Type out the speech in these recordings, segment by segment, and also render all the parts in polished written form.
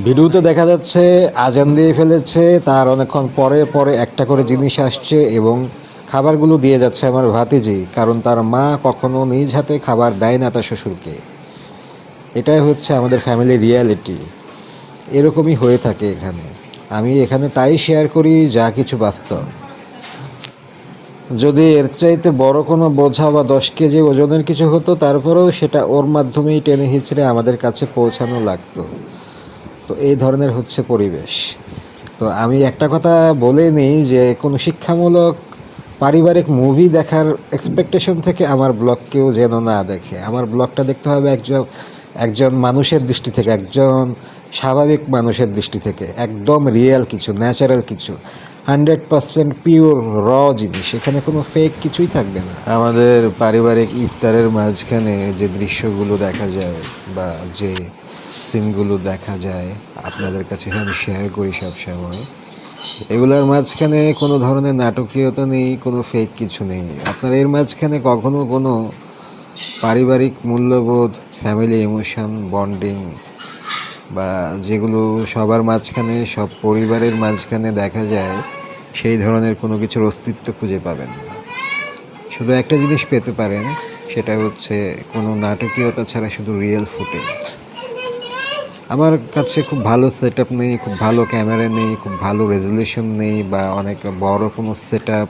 ভিডিওতে দেখা যাচ্ছে আজান দিয়ে ফেলেছে, তার অনেকক্ষণ পরে পরে একটা করে জিনিস আসছে এবং খাবারগুলো দিয়ে যাচ্ছে আমার ভাতিজি, কারণ তার মা কখনো নিজ হাতে খাবার দেয় না তার শ্বশুরকে। এটাই হচ্ছে আমাদের ফ্যামিলি রিয়ালিটি। এরকমই হয়ে থাকে এখানে। আমি এখানে তাই শেয়ার করি যা কিছু বাস্তব। যদি এর চাইতে বড় কোনো বোঝা বা 10 কেজি ওজনের কিছু হতো, তারপরেও সেটা ওর মাধ্যমেই টেনে হিচড়ে আমাদের কাছে পৌঁছানো লাগতো। তো এই ধরনের হচ্ছে পরিবেশ। তো আমি একটা কথা বলে নিই যে কোনো শিক্ষামূলক পারিবারিক মুভি দেখার এক্সপেকটেশন থেকে আমার ব্লগকেও যেন না দেখে। আমার ব্লগটা দেখতে হবে একজন একজন মানুষের দৃষ্টি থেকে, একজন স্বাভাবিক মানুষের দৃষ্টি থেকে, একদম রিয়েল কিছু, ন্যাচারাল কিছু, 100% পিওর র জিনিস। এখানে কোনো ফেক কিছুই থাকবে না। আমাদের পারিবারিক ইফতারের মাঝখানে যে দৃশ্যগুলো দেখা যায় বা যে সিনগুলো দেখা যায় আপনাদের কাছে আমি শেয়ার করি সব সময়, এগুলোর মাঝখানে কোনো ধরনের নাটকীয়তা নেই, কোনো ফেক কিছু নেই। আপনার এর মাঝখানে কখনো কোনো পারিবারিক মূল্যবোধ, ফ্যামিলি ইমোশন, বন্ডিং বা যেগুলো সবার মাঝখানে, সব পরিবারের মাঝখানে দেখা যায়, সেই ধরনের কোনো কিছুর অস্তিত্ব খুঁজে পাবেন না। শুধু একটা জিনিস পেতে পারেন, সেটা হচ্ছে কোনো নাটকীয়তা ছাড়া শুধু রিয়েল ফুটেজ। আমার কাছে খুব ভালো সেট আপ নেই, খুব ভালো ক্যামেরা নেই, খুব ভালো রেজলিউশন নেই, বা অনেক বড় কোনো সেট আপ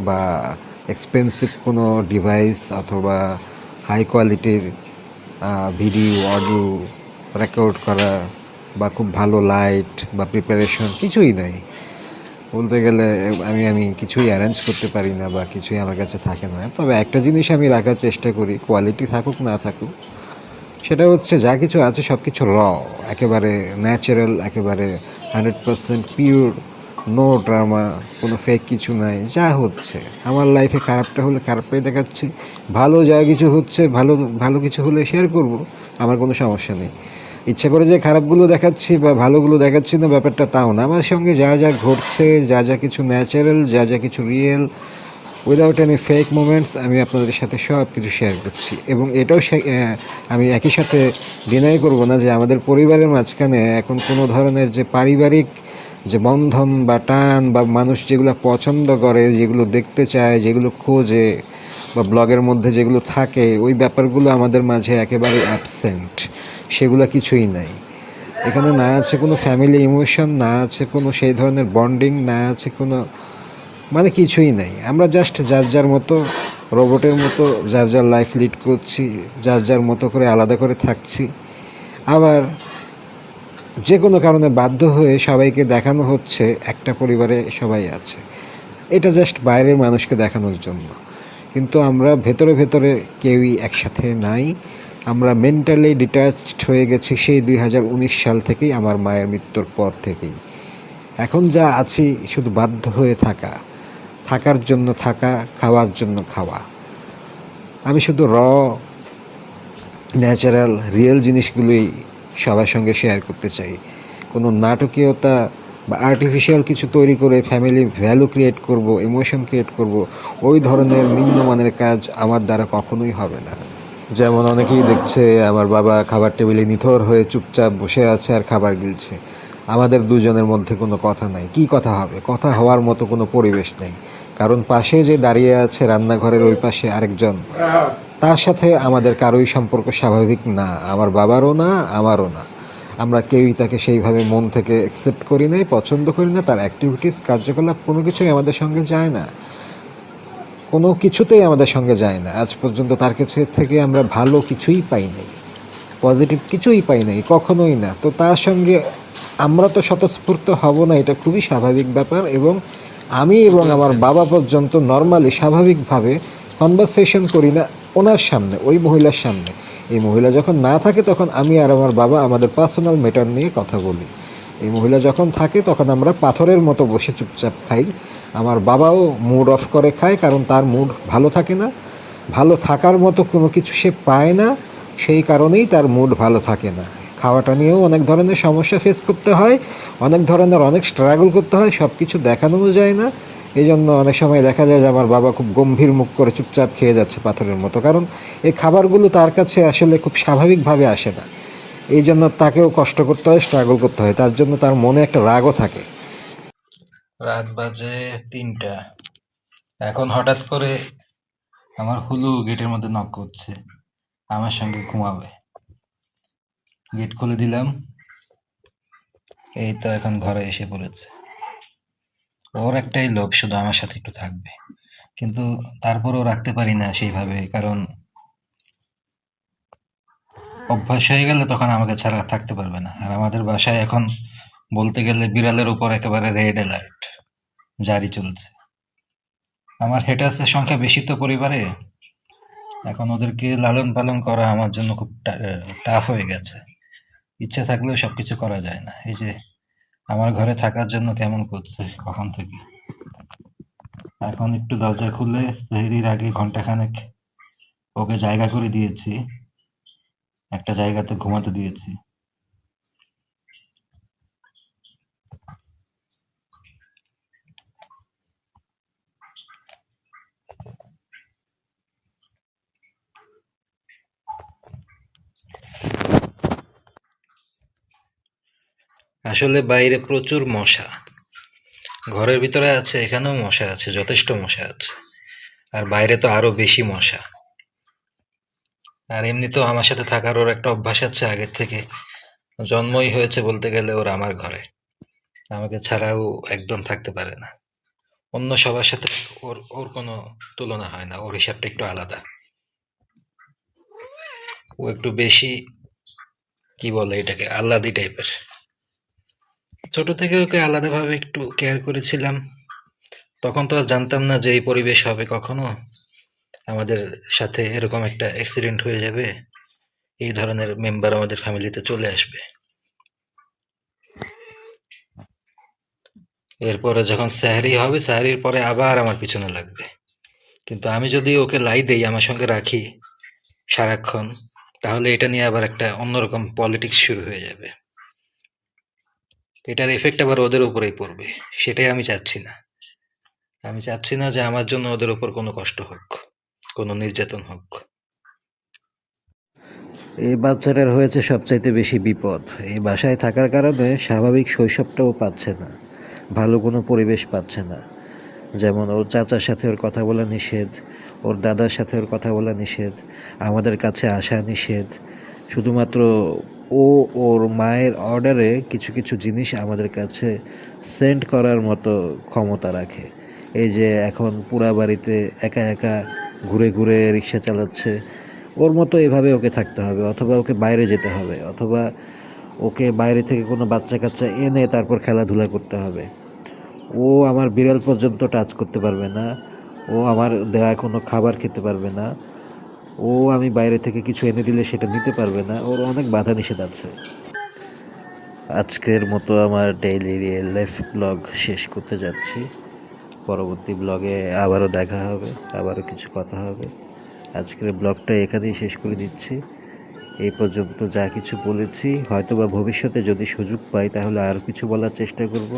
বা এক্সপেন্সিভ কোনো ডিভাইস অথবা হাই কোয়ালিটির ভিডিও অডিও রেকর্ড করা বা খুব ভালো লাইট বা প্রিপারেশন কিছুই নাই। বলতে গেলে আমি কিছুই অ্যারেঞ্জ করতে পারি না বা কিছুই আমার কাছে থাকে না। তবে একটা জিনিস আমি রাখার চেষ্টা করি, কোয়ালিটি থাকুক না থাকুক, সেটা হচ্ছে যা কিছু আছে সব কিছু একেবারে ন্যাচারাল, একেবারে 100% পিওর, নো ড্রামা, কোনো ফেক কিছু নাই। যা হচ্ছে আমার লাইফে, খারাপটা হলে খারাপটাই দেখাচ্ছি, ভালো যা কিছু হচ্ছে ভালো ভালো কিছু হলে শেয়ার করব, আমার কোনো সমস্যা নেই। ইচ্ছা করে যে খারাপগুলো দেখাচ্ছি বা ভালোগুলো দেখাচ্ছি না, ব্যাপারটা তাও না। আমার সঙ্গে যা যা ঘটছে, যা যা কিছু ন্যাচারাল, যা যা কিছু real, without any fake moments, আমি আপনাদের সাথে সব কিছু শেয়ার করছি। এবং এটাও আমি একই সাথে ডিনাই করব না যে আমাদের পরিবারের মাঝখানে এখন কোনো ধরনের যে পারিবারিক যে বন্ধন বা টান বা মানুষ যেগুলো পছন্দ করে, যেগুলো দেখতে চায়, যেগুলো খোঁজে বা ব্লগের মধ্যে যেগুলো থাকে, ওই ব্যাপারগুলো আমাদের মাঝে একেবারে অ্যাবসেন্ট। সেগুলো কিছুই নাই এখানে। না আছে কোনো ফ্যামিলি ইমোশন, না আছে কোনো সেই ধরনের বন্ডিং, না আছে কোনো, মানে কিছুই নাই। আমরা জাস্ট যার যার মতো রোবটের মতো যার যার লাইফ লিড করছি, যার যার মতো করে আলাদা করে থাকছি। আবার যে কোনো কারণে বাধ্য হয়ে সবাইকে দেখানো হচ্ছে একটা পরিবারে সবাই আছে, এটা জাস্ট বাইরের মানুষকে দেখানোর জন্য। কিন্তু আমরা ভেতরে ভেতরে কেউই একসাথে নাই। আমরা মেন্টালি ডিট্যাচড হয়ে গেছি সেই 2019 সাল থেকেই, আমার মায়ের মৃত্যুর পর থেকেই। এখন যা আছি শুধু বাধ্য হয়ে থাকার জন্য থাকা, খাওয়ার জন্য খাওয়া। আমি শুধু ন্যাচারাল রিয়েল জিনিসগুলোই সবার সঙ্গে শেয়ার করতে চাই। কোনো নাটকীয়তা বা আর্টিফিশিয়াল কিছু তৈরি করে ফ্যামিলি ভ্যালু ক্রিয়েট করব, ইমোশন ক্রিয়েট করব, ওই ধরনের নিম্নমানের কাজ আমার দ্বারা কখনোই হবে না। যেমন অনেকেই দেখছে আমার বাবা খাবার টেবিলে নিথর হয়ে চুপচাপ বসে আছে আর খাবার গিলছে। আমাদের দুজনের মধ্যে কোনো কথা নাই। কি কথা হবে? কথা হওয়ার মতো কোনো পরিবেশ নেই। কারণ পাশে যে দাঁড়িয়ে আছে রান্নাঘরের ওই পাশে আরেকজন, তার সাথে আমাদের কারোই সম্পর্ক স্বাভাবিক না। আমার বাবারও না, আমারও না। আমরা কেউই তাকে সেইভাবে মন থেকে অ্যাকসেপ্ট করি নাই, পছন্দ করি না। তার অ্যাক্টিভিটিস, কার্যকলাপ কোনো কিছুই আমাদের সঙ্গে যায় না, কোনো কিছুতেই আমাদের সঙ্গে যায় না। আজ পর্যন্ত তার কাছে থেকে আমরা ভালো কিছুই পাই নাই, পজিটিভ কিছুই পাই নাই, কখনোই না। তো তার সঙ্গে আমরা তো স্বতঃস্ফূর্ত হব না, এটা খুবই স্বাভাবিক ব্যাপার। এবং আমি এবং আমার বাবা পর্যন্ত নর্মালি স্বাভাবিকভাবে কনভারসেশন করি না ওনার সামনে, ওই মহিলার সামনে। এই মহিলা যখন না থাকে তখন আমি আর আমার বাবা আমাদের পার্সোনাল ম্যাটার নিয়ে কথা বলি। এই মহিলা যখন থাকে তখন আমরা পাথরের মতো বসে চুপচাপ খাই। আমার বাবাও মুড অফ করে খায়, কারণ তার মুড ভালো থাকে না, ভালো থাকার মতো কোনো কিছু সে পায় না, সেই কারণেই তার মুড ভালো থাকে না। খাওয়াটা নিয়েও অনেক ধরনের সমস্যা ফেস করতে হয়, অনেক স্ট্রাগল করতে হয়, সব কিছু দেখানোও যায় না। এই জন্য অনেক সময় দেখা যায় যে আমার বাবা খুব গম্ভীর মুখ করে চুপচাপ খেয়ে যাচ্ছে পাথরের মতো, কারণ এই খাবারগুলো তার কাছে আসলে খুব স্বাভাবিকভাবে আসে না। এই জন্য তাকেও কষ্ট করতে হয়, স্ট্রাগল করতে হয়, তার জন্য তার মনে একটা রাগও থাকে। রাত বাজে 3টা, এখন হঠাৎ করে আমার হুলু গেটের মধ্যে নক করছে, আমার সঙ্গে ঘুমাবে। গেট খুলে দিলাম, এই তো এখন ঘরে এসে পড়েছে। ওর একটাই লোভ, শুধু আমার সাথে একটু থাকবে, কিন্তু তারপরও রাখতে পারি না সেইভাবে, কারণ অভ্যাস হয়ে গেলে তখন আমাকে ছাড়া থাকতে পারবে না। আর আমাদের বাসায় এখন বলতে গেলে বিড়ালের উপর একেবারে রেড অ্যালার্ট জারি চলছে। আমার হেটার্সের সংখ্যা বেশি তো পরিবারে, এখন ওদেরকে লালন পালন করা আমার জন্য খুব টাফ হয়ে গেছে। ইচ্ছা থাকলেও সবকিছু করা যায় না। এই যে আমার ঘরে থাকার জন্য কেমন করছে কখন থেকে। এখন একটু দরজা খুলে সেহরির আগে ঘন্টাখানেক ওকে জায়গা করে দিয়েছি, একটা জায়গাতে ঘুমাতে দিয়েছি। আসলে বাইরে প্রচুর মশা, ঘরের ভিতরে আছে, এখানেও মশা আছে, যথেষ্ট মশা আছে। আর বাইরে তো আরো বেশি মশা। আর এমনিতেও আমার সাথে থাকার ওর একটা অভ্যাস আছে আগের থেকে, জন্মই হয়েছে বলতে গেলে ওর আমার ঘরে, আমাকে ছাড়াও একদম থাকতে পারে না। অন্য সবার সাথে ওর ওর কোনো তুলনা হয় না, ওর হিসাবটা একটু আলাদা। ও একটু বেশি, কি বলে এটাকে, আহ্লাদি টাইপের। ছোট থেকে ওকে আলাদাভাবে একটু কেয়ার করেছিলাম, তখন তো আর জানতাম না যে এই পরিবেশ হবে কখনো, আমাদের সাথে এরকম একটা অ্যাক্সিডেন্ট হয়ে যাবে, এই ধরনের মেম্বার আমাদের ফ্যামিলিতে চলে আসবে। এরপরে যখন স্যাহারি হবে, স্যাহারির পরে আবার আমার পিছনে লাগবে। কিন্তু আমি যদি ওকে লাই দেই, আমার সঙ্গে রাখি সারাক্ষণ, তাহলে এটা নিয়ে আবার একটা অন্যরকম পলিটিক্স শুরু হয়ে যাবে। এটার এফেক্ট আবার ওদের উপরেই পড়বে, সেটাই আমি চাচ্ছি না। আমি চাচ্ছি না যে আমার জন্য ওদের উপর কোনো কষ্ট হোক, কোনো নির্যাতন হোক। এই বাচ্চাটার হয়েছে সবচাইতে বেশি বিপদ। এই বাসায় থাকার কারণে স্বাভাবিক শৈশবটাও পাচ্ছে না, ভালো কোনো পরিবেশ পাচ্ছে না। যেমন ওর চাচার সাথে ওর কথা বলা নিষেধ, ওর দাদার সাথে ওর কথা বলা নিষেধ, আমাদের কাছে আসা নিষেধ। শুধুমাত্র ও ওর মায়ের অর্ডারে কিছু কিছু জিনিস আমাদের কাছে সেন্ড করার মতো ক্ষমতা রাখে। এই যে এখন পুরা বাড়িতে একা একা ঘুরে ঘুরে রিক্সা চালাচ্ছে, ওর মতো এভাবে ওকে থাকতে হবে, অথবা ওকে বাইরে যেতে হবে, অথবা ওকে বাইরে থেকে কোনো বাচ্চা কাচ্চা এনে তারপর খেলাধুলা করতে হবে। ও আমার বিড়াল পর্যন্ত টাচ করতে পারবে না, ও আমার দেওয়া কোনো খাবার খেতে পারবে না, ও আমি বাইরে থেকে কিছু এনে দিলে সেটা নিতে পারবে না, ওর অনেক বাধা নিষেধ আছে। আজকের মতো আমার ডেইলি রিয়েল লাইফ ব্লগ শেষ করতে যাচ্ছি। পরবর্তী ব্লগে আবারও দেখা হবে, আবারও কিছু কথা হবে। আজকের ব্লগটা এখানেই শেষ করে দিচ্ছি। এই পর্যন্ত যা কিছু বলেছি, হয়তোবা ভবিষ্যতে যদি সুযোগ পাই তাহলে আরও কিছু বলার চেষ্টা করব।